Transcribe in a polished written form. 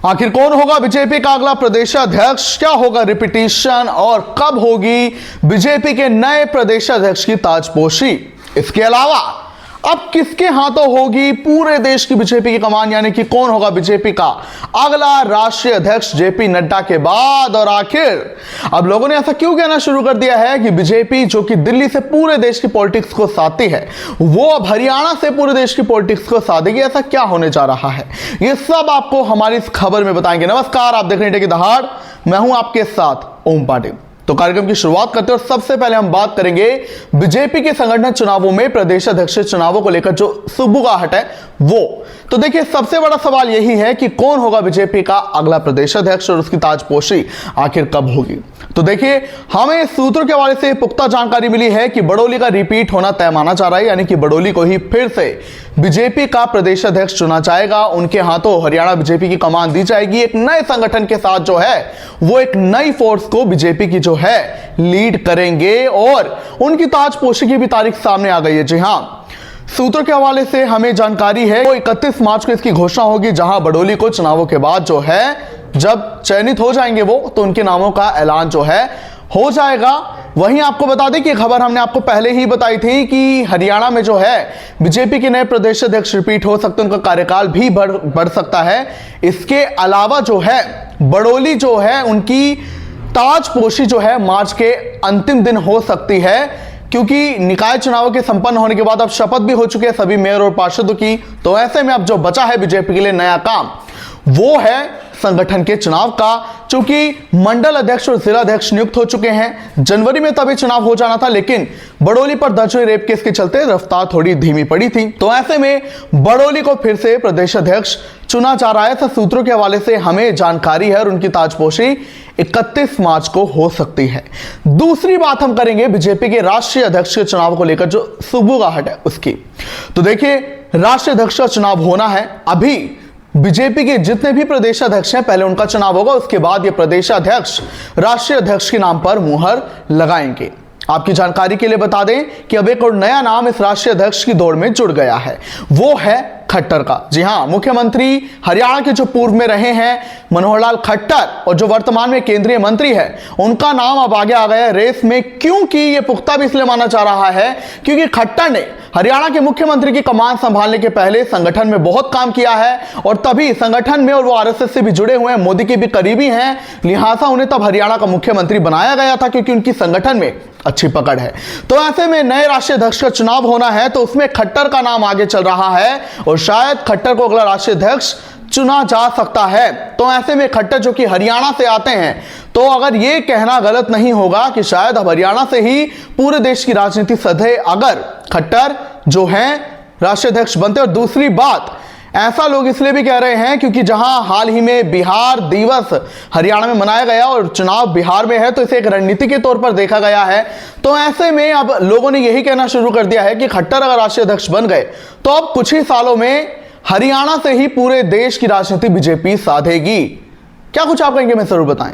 आखिर कौन होगा बीजेपी का अगला प्रदेशाध्यक्ष, क्या होगा रिपीटिशन और कब होगी बीजेपी के नए प्रदेशाध्यक्ष की ताजपोशी। इसके अलावा अब किसके हाथों होगी पूरे देश की बीजेपी की कमान, यानी कि कौन होगा बीजेपी का अगला राष्ट्रीय अध्यक्ष जेपी नड्डा के बाद। और आखिर अब लोगों ने ऐसा क्यों कहना शुरू कर दिया है कि बीजेपी जो कि दिल्ली से पूरे देश की पॉलिटिक्स को साधती है, वो अब हरियाणा से पूरे देश की पॉलिटिक्स को साधेगी। ऐसा क्या होने जा रहा है, ये सब आपको हमारी इस खबर में बताएंगे। नमस्कार, आप देख रहे हैं टेकी दहाड़, मैं हूं आपके साथ ओम पाटिल। तो कार्यक्रम की शुरुआत करते हैं और सबसे पहले हम बात करेंगे बीजेपी के संगठन चुनावों में प्रदेशाध्यक्ष चुनावों को लेकर जो सुगबुगाहट है वो। तो देखिए, सबसे बड़ा सवाल यही है कि कौन होगा बीजेपी का अगला प्रदेशाध्यक्ष और उसकी ताजपोशी आखिर कब होगी। तो देखिए, हमें सूत्रों के हवाले से पुख्ता जानकारी मिली है कि बड़ोली का रिपीट होना तय माना जा रहा है, यानी कि बड़ोली को ही फिर से बीजेपी का प्रदेशाध्यक्ष चुना जाएगा। उनके हाथों हरियाणा बीजेपी की कमान दी जाएगी। एक नए संगठन के साथ जो है वो एक नई फोर्स को बीजेपी की जो है लीड करेंगे और उनकी ताजपोशी की भी तारीख सामने आ गई है। जी हां, सूत्रों के हवाले से हमें जानकारी है वो 31 मार्च को इसकी घोषणा होगी, जहां बड़ोली को चुनावों के बाद जो है जब चयनित हो जाएंगे वो, तो उनके नामों का ऐलान जो है हो जाएगा। वहीं आपको बता दें कि खबर हमने आपको पहले ही बताई थी कि हरियाणा में जो है बीजेपी के नए प्रदेशाध्यक्ष रिपीट हो सकते हैं, उनका कार्यकाल भी बढ़ सकता है। इसके अलावा जो है बड़ोली जो है उनकी ताजपोशी जो है मार्च के अंतिम दिन हो सकती है, क्योंकि निकाय चुनावों के संपन्न होने के बाद अब शपथ भी हो चुके हैं सभी मेयर और पार्षदों की। तो ऐसे में अब जो बचा है बीजेपी के लिए नया काम वो है संगठन के चुनाव का, चूंकि मंडल अध्यक्ष और जिला अध्यक्ष नियुक्त हो चुके हैं। जनवरी में तभी चुनाव हो जाना था, लेकिन बड़ोली पर दर्ज हुए रेप केस के चलते रफ्तार थोड़ी धीमी पड़ी थी। तो ऐसे में बड़ोली को फिर से प्रदेशाध्यक्ष चुना जा रहा है। तो सूत्रों के हवाले से हमें जानकारी है और उनकी ताजपोशी 31 मार्च को हो सकती है। दूसरी बात हम करेंगे बीजेपी के राष्ट्रीय अध्यक्ष के चुनाव को लेकर जो सुगबुगाहट है उसकी। तो देखिए, राष्ट्रीय अध्यक्ष का चुनाव होना है। अभी बीजेपी के जितने भी प्रदेशाध्यक्ष हैं पहले उनका चुनाव होगा, उसके बाद ये प्रदेशाध्यक्ष राष्ट्रीय अध्यक्ष के नाम पर मुहर लगाएंगे। आपकी जानकारी के लिए बता दें कि अब एक और नया नाम इस राष्ट्रीय अध्यक्ष की दौड़ में जुड़ गया है, वो है खट्टर का। जी हां, मुख्यमंत्री हरियाणा के जो पूर्व में रहे हैं मनोहर लाल खट्टर और जो वर्तमान में केंद्रीय मंत्री है, उनका नाम अब आगे आ गया है रेस में। क्योंकि ये पुख्ता भी इसलिए माना जा रहा है क्योंकि खट्टर ने हरियाणा के मुख्यमंत्री की कमान संभालने के पहले संगठन में बहुत काम किया है और तभी संगठन में, और वो आरएसएस से भी जुड़े हुए हैं, मोदी के भी करीबी हैं, लिहाजा उन्हें तब हरियाणा का मुख्यमंत्री बनाया गया था क्योंकि उनकी संगठन में अच्छी पकड़ है। तो ऐसे में नए राष्ट्रीय अध्यक्ष का चुनाव होना है, तो उसमें खट्टर का नाम आगे चल रहा है और शायद खट्टर को अगला राष्ट्रीय अध्यक्ष चुना जा सकता है। तो ऐसे में खट्टर जो कि हरियाणा से आते हैं, तो अगर ये कहना गलत नहीं होगा कि शायद अब हरियाणा से ही पूरे देश की राजनीति सधे अगर खट्टर जो हैं राष्ट्रीय अध्यक्ष बनते। और दूसरी बात, ऐसा लोग इसलिए भी कह रहे हैं क्योंकि जहां हाल ही में बिहार दिवस हरियाणा में मनाया गया और चुनाव बिहार में है, तो इसे एक रणनीति के तौर पर देखा गया है। तो ऐसे में अब लोगों ने यही कहना शुरू कर दिया है कि खट्टर अगर राष्ट्रीय अध्यक्ष बन गए तो अब कुछ ही सालों में हरियाणा से ही पूरे देश की राजनीति बीजेपी साधेगी। क्या कुछ आप कहेंगे, मैं जरूर बताएं।